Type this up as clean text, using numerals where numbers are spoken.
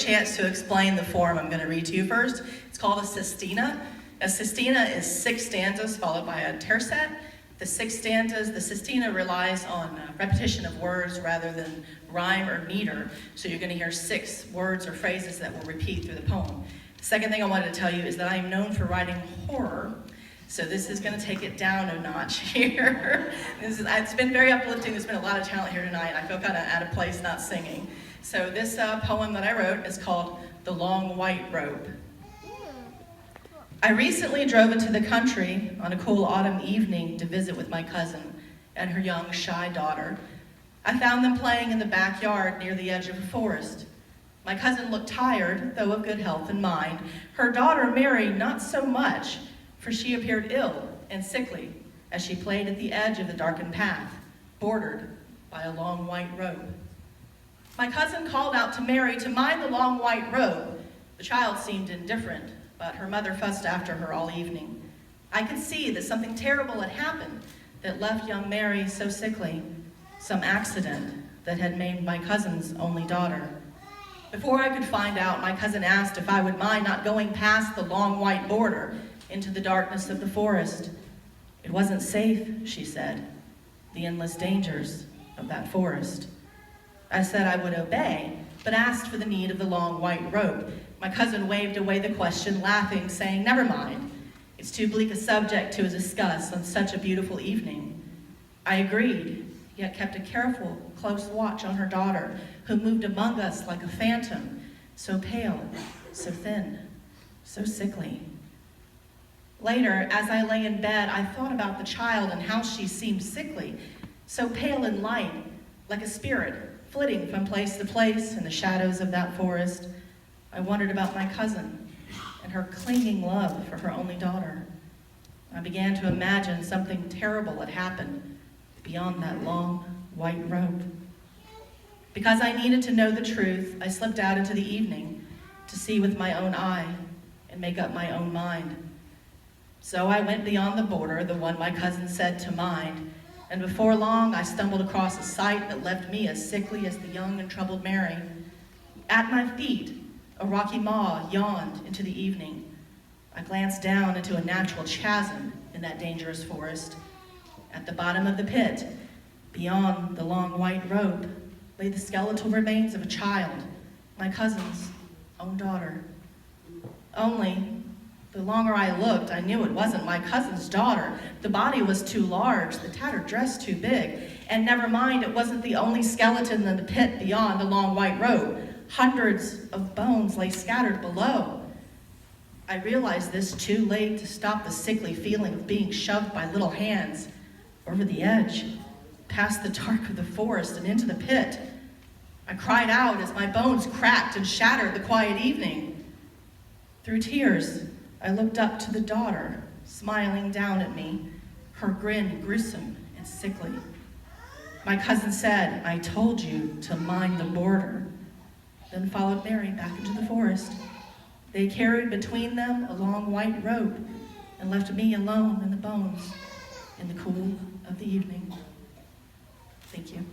chance to explain the form I'm going to read to you first. It's called a sestina. A sestina is 6 stanzas followed by a tercet. The 6 stanzas, the sestina relies on repetition of words rather than rhyme or meter. So you're going to hear 6 words or phrases that will repeat through the poem. The second thing I wanted to tell you is that I am known for writing horror. So this is going to take it down a notch here. It's been very uplifting. There's been a lot of talent here tonight. I feel kind of out of place not singing. So this poem that I wrote is called The Long White Robe. I recently drove into the country on a cool autumn evening to visit with my cousin and her young, shy daughter. I found them playing in the backyard near the edge of a forest. My cousin looked tired, though of good health and mind. Her daughter, Mary, not so much, for she appeared ill and sickly as she played at the edge of the darkened path, bordered by a long white robe. My cousin called out to Mary to mind the long white robe. The child seemed indifferent, but her mother fussed after her all evening. I could see that something terrible had happened that left young Mary so sickly, some accident that had made my cousin's only daughter. Before I could find out, my cousin asked if I would mind not going past the long white border into the darkness of the forest. It wasn't safe, she said, the endless dangers of that forest. I said I would obey, but asked for the need of the long white robe. My cousin waved away the question, laughing, saying, never mind. It's too bleak a subject to discuss on such a beautiful evening. I agreed, yet kept a careful, close watch on her daughter, who moved among us like a phantom, so pale, so thin, so sickly. Later, as I lay in bed, I thought about the child and how she seemed sickly, so pale and light, like a spirit, flitting from place to place in the shadows of that forest. I wondered about my cousin and her clinging love for her only daughter. I began to imagine something terrible had happened beyond that long white robe. Because I needed to know the truth, I slipped out into the evening to see with my own eye and make up my own mind. So I went beyond the border, the one my cousin said to mind, and before long I stumbled across a sight that left me as sickly as the young and troubled Mary. At my feet, a rocky maw yawned into the evening. I glanced down into a natural chasm in that dangerous forest. At the bottom of the pit, beyond the long white robe, lay the skeletal remains of a child, my cousin's own daughter. Only, the longer I looked, I knew it wasn't my cousin's daughter. The body was too large, the tattered dress too big, and never mind, it wasn't the only skeleton in the pit beyond the long white robe. Hundreds of bones lay scattered below. I realized this too late to stop the sickly feeling of being shoved by little hands over the edge, past the dark of the forest and into the pit. I cried out as my bones cracked and shattered the quiet evening. Through tears, I looked up to the daughter, smiling down at me, her grin gruesome and sickly. My cousin said, I told you to mind the border, then followed Mary back into the forest. They carried between them a long white robe and left me alone in the bones in the cool of the evening. Thank you.